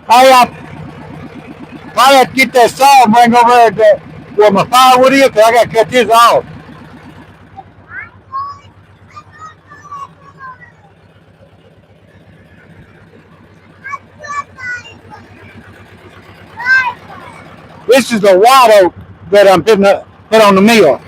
I have to get that saw and bring over there where my firewood is, 'cause I got to cut this off. This is the white oak that I'm put on the mill.